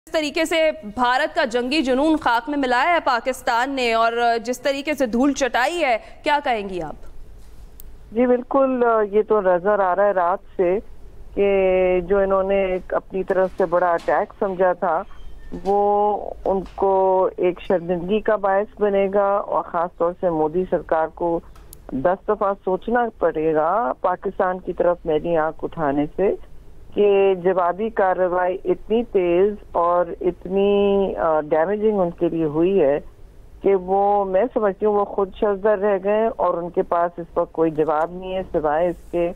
जिस तरीके से भारत का जंगी जुनून खाक में मिलाया है पाकिस्तान ने और जिस तरीके से धूल चटाई है, क्या कहेंगी आप? जी बिल्कुल, ये तो नजर आ रहा है रात से कि जो इन्होंने अपनी तरफ से बड़ा अटैक समझा था वो उनको एक शर्मिंदगी का बायस बनेगा और ख़ास तौर से मोदी सरकार को 10 दफ़ा सोचना पड़ेगा पाकिस्तान की मेरी मेरी आंख उठाने से कि जवाबी कार्रवाई इतनी तेज और इतनी डैमेजिंग उनके लिए हुई है कि वो, मैं समझती हूँ, वो खुद शर्मदर रह गए और उनके पास इस पर कोई जवाब नहीं है सिवाय इसके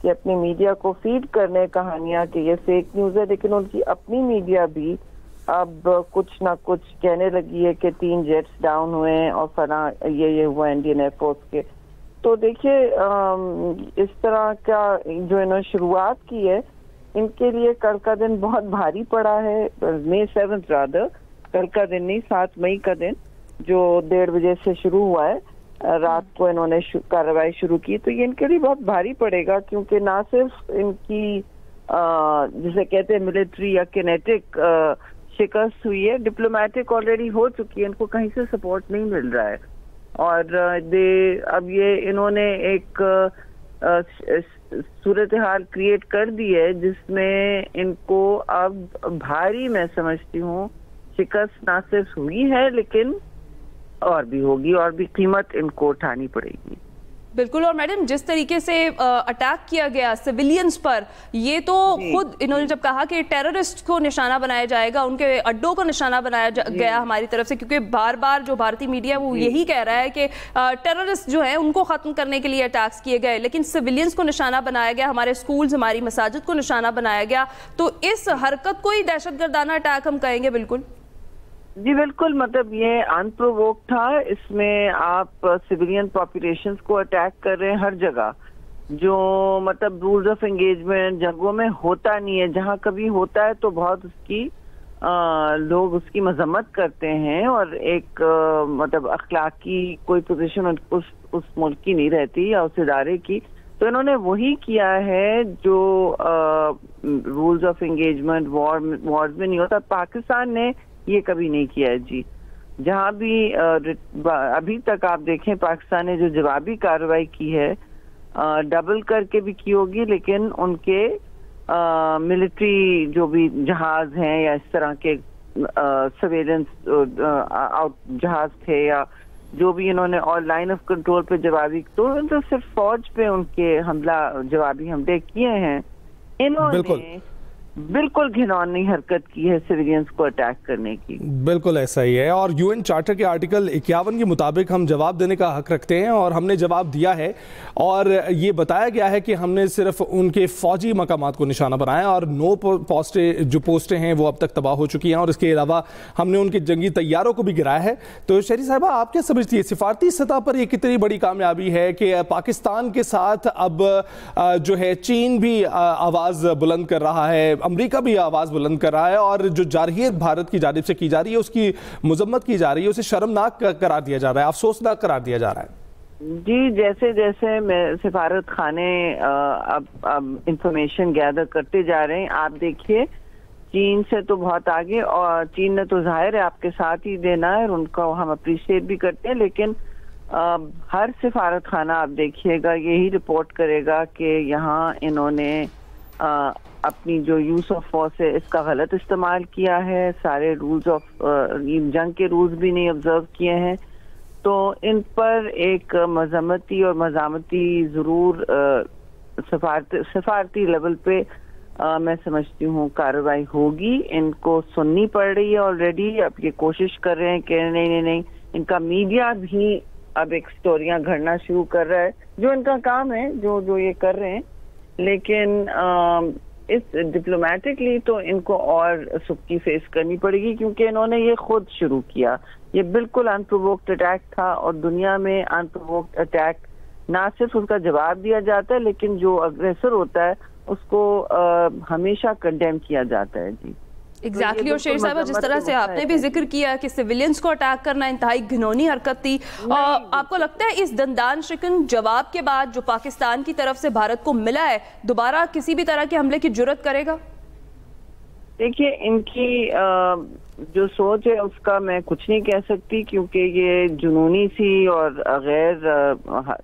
कि अपनी मीडिया को फीड करने कहानियां कि ये फेक न्यूज़ है। लेकिन उनकी अपनी मीडिया भी अब कुछ ना कुछ कहने लगी है कि 3 जेट्स डाउन हुए हैं और फला ये हुआ इंडियन एयरफोर्स के। तो देखिए, इस तरह का जो इन्होंने शुरुआत की है, इनके लिए कल का दिन बहुत भारी पड़ा है। May 7th रादर, कल का दिन नहीं, 7 मई का दिन जो 1:30 बजे से शुरू हुआ है, रात को इन्होंने कार्रवाई शुरू की। तो ये इनके लिए बहुत भारी पड़ेगा क्योंकि ना सिर्फ इनकी जिसे कहते हैं मिलिट्री या किनेटिक शिकस्त हुई है, डिप्लोमेटिक ऑलरेडी हो चुकी है, इनको कहीं से सपोर्ट नहीं मिल रहा है। और अब ये इन्होंने एक सूरत हाल क्रिएट कर दी है जिसमें इनको अब भारी, मैं समझती हूँ, शिकस्त ना सिर्फ हुई है लेकिन और भी होगी और भी कीमत इनको उठानी पड़ेगी। बिल्कुल। और मैडम, जिस तरीके से अटैक किया गया सिविलियंस पर, ये तो खुद इन्होंने जब कहा कि टेररिस्ट को निशाना बनाया जाएगा, उनके अड्डों को निशाना बनाया गया हमारी तरफ से, क्योंकि बार बार जो भारतीय मीडिया वो यही कह रहा है कि टेररिस्ट जो है उनको खत्म करने के लिए अटैक्स किए गए, लेकिन सिविलियंस को निशाना बनाया गया, हमारे स्कूल्स, हमारी मसाजिद को निशाना बनाया गया। तो इस हरकत को ही दहशतगर्दाना अटैक हम कहेंगे? बिल्कुल जी बिल्कुल, मतलब ये अनप्रोवोक था। इसमें आप सिविलियन पॉपुलेशंस को अटैक कर रहे हैं हर जगह, जो मतलब रूल्स ऑफ एंगेजमेंट जंगों में होता नहीं है। जहां कभी होता है तो बहुत उसकी लोग उसकी मजम्मत करते हैं और एक मतलब अखलाकी कोई पोजीशन उस मुल्क की नहीं रहती या उस इदारे की। तो इन्होंने वही किया है जो रूल्स ऑफ एंगेजमेंट वॉर्स में नहीं होता। पाकिस्तान ने ये कभी नहीं किया है जी। जहां भी अभी तक आप देखें, पाकिस्तान ने जो जवाबी कार्रवाई की है डबल करके भी की होगी, लेकिन उनके मिलिट्री जो भी जहाज हैं या इस तरह के सर्वेलेंस जहाज थे या जो भी इन्होंने और लाइन ऑफ कंट्रोल पे जवाबी, तो सिर्फ फौज पे उनके जवाबी हमले किए हैं। इन्होंने बिल्कुल घिनौनी हरकत की है सिविलियंस को अटैक करने की। बिल्कुल ऐसा ही है और यूएन चार्टर के आर्टिकल 51 के मुताबिक हम जवाब देने का हक रखते हैं और हमने जवाब दिया है। और ये बताया गया है कि हमने सिर्फ उनके फौजी मकामात को निशाना बनाया और 9 पोस्टें हैं वो अब तक तबाह हो चुकी हैं और इसके अलावा हमने उनके जंगी तैयारों को भी गिराया है। तो शहरी साहिबा, आप क्या समझती है, सिफारती सतह पर ये कितनी बड़ी कामयाबी है कि पाकिस्तान के साथ अब जो है चीन भी आवाज़ बुलंद कर रहा है, अमेरिका भी आवाज बुलंद कर रहा है और जो जारहियत भारत की जानिब से की जा रही है उसकी मजम्मत की जा रही है, उसे शर्मनाक करार दिया जा रहा है, अफसोसनाक करार दिया जा रहा है। जी, जैसे जैसे मैं सिफारत खाने अब इंफॉर्मेशन गैदर करते जा रहे हैं, आप देखिए चीन से तो बहुत आगे, और चीन ने तो जाहिर है आपके साथ ही देना है और उनका हम अप्रिशिएट भी करते हैं, लेकिन हर सिफारत खाना आप देखिएगा यही रिपोर्ट करेगा कि यहाँ इन्होंने अपनी जो यूज ऑफ फोर्स है इसका गलत इस्तेमाल किया है, सारे रूल्स ऑफ जंग के रूल्स भी नहीं ऑब्जर्व किए हैं। तो इन पर एक मजम्मती और मजामती जरूर सफारती लेवल पे मैं समझती हूँ कार्रवाई होगी। इनको सुननी पड़ रही है ऑलरेडी, अब ये कोशिश कर रहे हैं कि नहीं, इनका मीडिया भी अब एक स्टोरियां घड़ना शुरू कर रहा है, जो इनका काम है, जो ये कर रहे हैं। लेकिन इस डिप्लोमेटिकली तो इनको और सुख्ती फेस करनी पड़ेगी क्योंकि इन्होंने ये खुद शुरू किया। ये बिल्कुल अनप्रोवोक्ड अटैक था और दुनिया में अनप्रोवोक्ड अटैक ना सिर्फ उसका जवाब दिया जाता है लेकिन जो अग्रेसर होता है उसको हमेशा कंडेम किया जाता है जी। एग्जैक्टली। और शेर साहब, जिस तरह से आपने भी जिक्र किया कि सिविलियंस को अटैक करना इंतहाई घिनौनी हरकत थी, आपको लगता है इस दंदान शिकन जवाब के बाद जो पाकिस्तान की तरफ से भारत को मिला है, दोबारा किसी भी तरह के हमले की जुर्रत करेगा? دیکھیے ان کی جو سوچ ہے اس کا میں کچھ نہیں کہہ سکتی، کیونکہ یہ جنونی سی اور غیر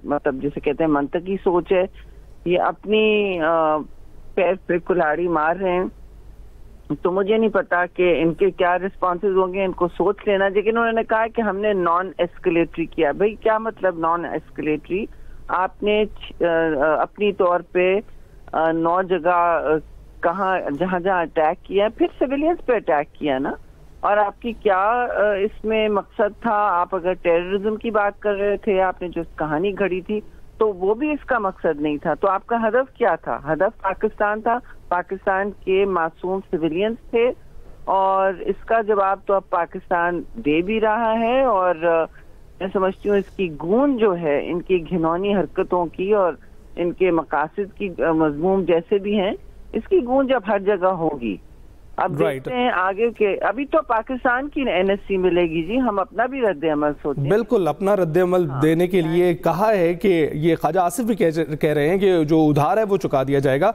مطلب جسے کہتے ہیں منطقی سوچ ہے. یہ اپنی پیر پہ کلاڑی مار رہے ہیں. تو مجھے نہیں پتا کہ ان کے کیا رسپانسز ہوں گے، ان کو سوچ لینا. لیکن انہوں نے کہا کہ ہم نے نان ایسکلیٹری کیا. بھئی کیا مطلب نان ایسکلیٹری؟ آپ نے اپنی طور پہ 9 جگہ کہاں جہاں اٹیک کیا، پھر سویلینز پہ اٹیک کیا نا. اور آپ کی کیا اس میں مقصد تھا؟ آپ اگر ٹیررزم کی بات کر رہے تھے، آپ نے جو کہانی گھڑی تھی، تو وہ بھی اس کا مقصد نہیں تھا. تو آپ کا ہدف کیا تھا؟ ہدف پاکستان تھا، پاکستان کے معصوم سویلینز تھے. اور اس کا جواب تو اب پاکستان دے بھی رہا ہے. اور میں سمجھتی ہوں اس کی گونج جو ہے ان کی گھنونی حرکتوں کی اور ان کے مقاصد کی مضموم جیسے بھی ہیں، اس کی گونج اب ہر جگہ ہوگی. اب دیکھتے ہیں آگے کے. ابھی تو پاکستان کی NSC ملے گی جی، ہم اپنا بھی رد عمل سوچیں. بالکل اپنا رد عمل دینے کے لیے کہا ہے کہ یہ خواجہ آصف بھی کہہ رہے ہیں کہ جو ادھار ہے وہ چکا دیا جائے گا.